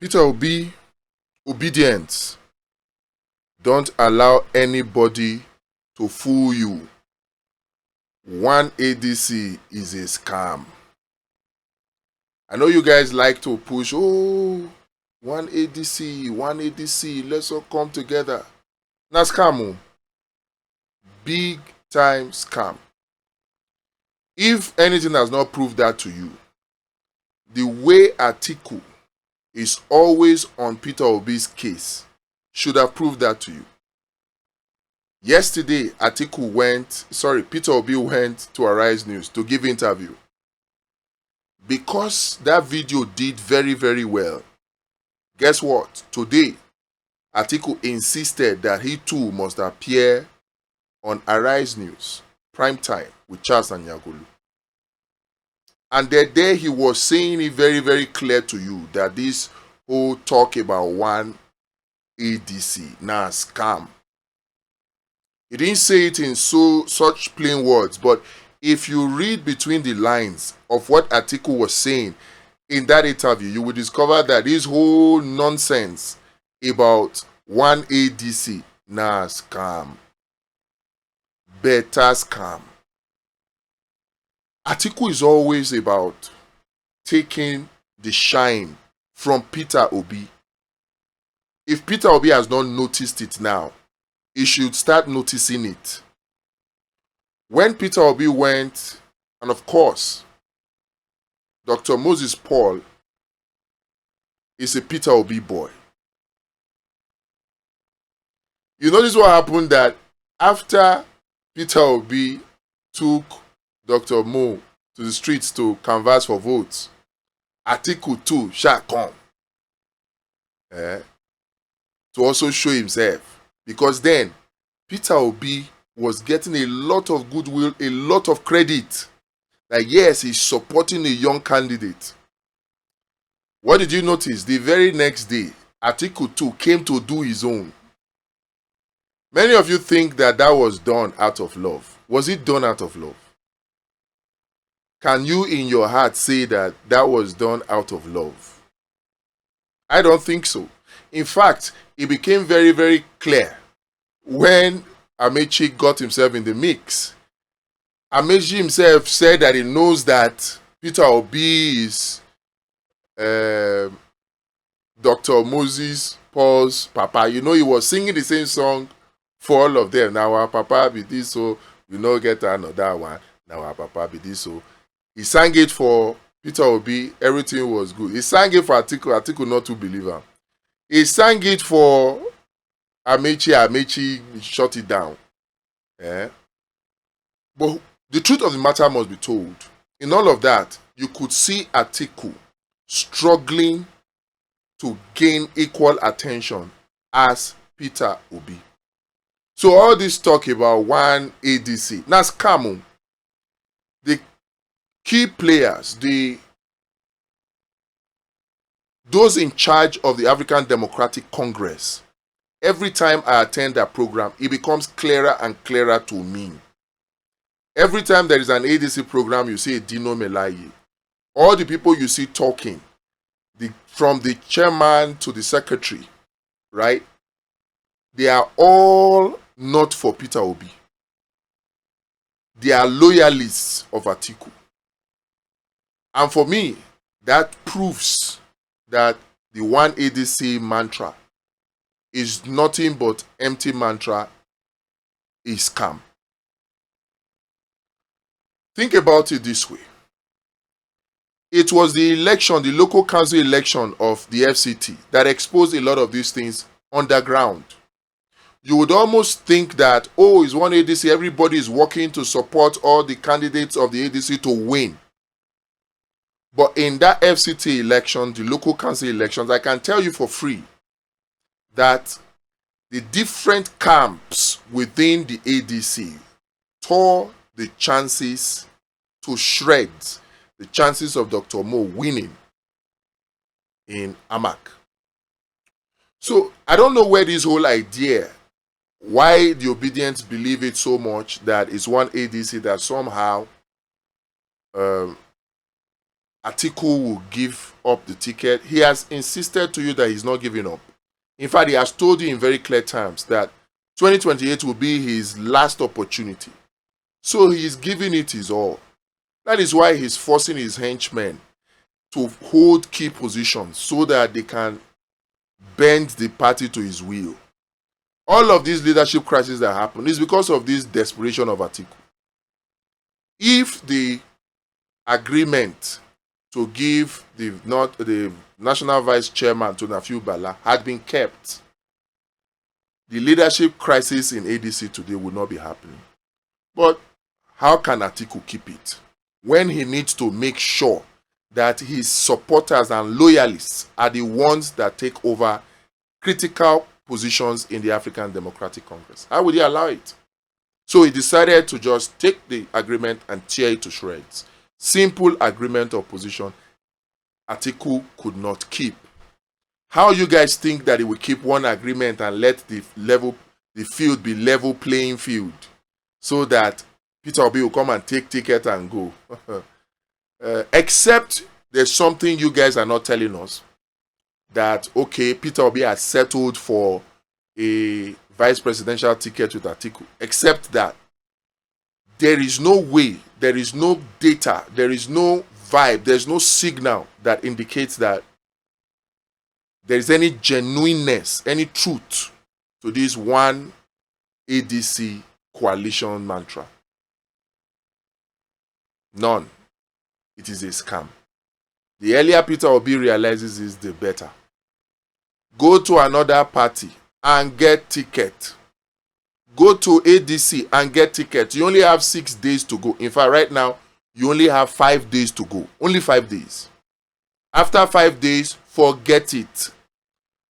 Peter Obi, Obidients. Don't allow anybody to fool you. One ADC is a scam. I know you guys like to push, oh, one ADC, let's all come together. Na scam. Big time scam. If anything has not proved that to you, the way Atiku is always on Peter Obi's case should have proved that to you. Yesterday, Peter Obi went to Arise News to give interview. Because that video did very, very well, guess what? Today, Atiku insisted that he too must appear on Arise News, prime time, with Charles Anyagolu. And that day he was saying it very, very clear to you that this whole talk about one ADC, now scam. He didn't say it in such plain words, but if you read between the lines of what Atiku was saying in that interview, you will discover that this whole nonsense about one ADC, nah, scam. Better scam. Atiku is always about taking the shine from Peter Obi. If Peter Obi has not noticed it now, he should start noticing it. When Peter Obi went, and of course, Dr. Moses Paul is a Peter Obi boy. You notice what happened, that after Peter Obi took Dr. Mo to the streets to canvass for votes, Atiku too shall come to also show himself. Because then, Peter Obi was getting a lot of goodwill, a lot of credit. Like, yes, he's supporting a young candidate. What did you notice? The very next day, Atiku too came to do his own. Many of you think that that was done out of love. Was it done out of love? Can you in your heart say that that was done out of love? I don't think so. In fact, it became very, very clear when Amaechi got himself in the mix. Amaechi himself said that he knows that Peter Obi is Dr. Moses Paul's papa. You know, he was singing the same song for all of them. Now our papa be this, so we no get another one. Now our papa be this, so he sang it for Peter Obi. Everything was good. He sang it for Atiku. Atiku not to believe him. He sang it for Amaechi shut it down. But the truth of the matter must be told. In all of that, you could see Atiku struggling to gain equal attention as Peter Obi. So all this talk about one ADC, now scam. The key players, those in charge of the African Democratic Congress, every time I attend that program, it becomes clearer and clearer to me. Every time there is an ADC program, you see Dino Melaye. All the people you see talking, from the chairman to the secretary, right? They are all not for Peter Obi. They are loyalists of Atiku. And for me, that proves that the one ADC mantra is nothing but empty mantra, a scam. Think about it this way. It was the election, the local council election of the FCT that exposed a lot of these things underground. You would almost think that, oh, it's one ADC, everybody is working to support all the candidates of the ADC to win. But in that FCT election, the local council elections, I can tell you for free that the different camps within the ADC tore the chances to shreds, the chances of Dr. Mo winning in Amak. So I don't know where this whole idea, why the Obidients believe it so much that it's one ADC that somehow Atiku will give up the ticket. He has insisted to you that he's not giving up. In fact, he has told you in very clear terms that 2028 will be his last opportunity. So he is giving it his all. That is why he's forcing his henchmen to hold key positions so that they can bend the party to his will. All of these leadership crises that happen is because of this desperation of Atiku. If the agreement to give the national vice chairman to Nafiu Bala had been kept, the leadership crisis in ADC today would not be happening. But how can Atiku keep it when he needs to make sure that his supporters and loyalists are the ones that take over critical positions in the African Democratic Congress? How would he allow it? So he decided to just take the agreement and tear it to shreds. Simple agreement of position Atiku could not keep. How you guys think that he will keep one agreement and let the field be level playing field so that Peter Obi will come and take ticket and go? Except there's something you guys are not telling us, that okay, Peter Obi has settled for a vice presidential ticket with Atiku. Except that there is no way, there is no data, there is no vibe, there's no signal that indicates that there is any genuineness, any truth to this one ADC coalition mantra. None. It is a scam. The earlier Peter Obi realizes this, the better. Go to another party and get ticket. Go to ADC and get ticket. You only have 6 days to go. In fact, right now, you only have 5 days to go. Only 5 days. After 5 days, forget it.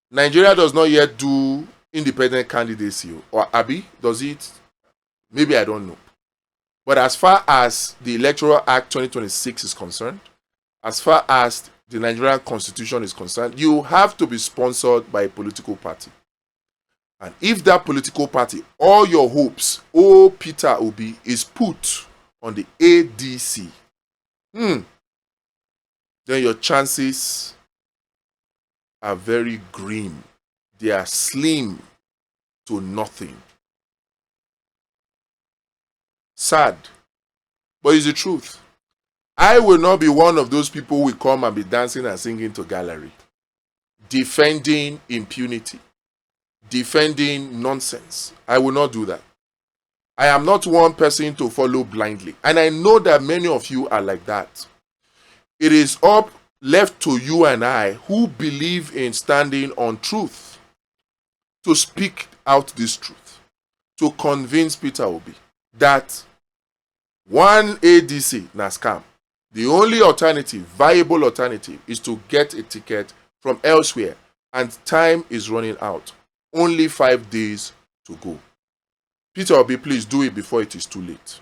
Nigeria does not yet do independent candidacy. Or Abi, does it? Maybe I don't know. But as far as the Electoral Act 2026 is concerned, as far as the Nigerian Constitution is concerned, you have to be sponsored by a political party. And if that political party, all your hopes, Peter Obi, is put on the ADC, then your chances are very grim. They are slim to nothing. Sad, but it's the truth. I will not be one of those people who will come and be dancing and singing to gallery, defending impunity, defending nonsense. I will not do that. I am not one person to follow blindly. And I know that many of you are like that. It is left to you and I who believe in standing on truth to speak out this truth, to convince Peter Obi that one ADC na scam. The only alternative, viable alternative, is to get a ticket from elsewhere, and time is running out. Only 5 days to go. Peter Obi, please do it before it is too late.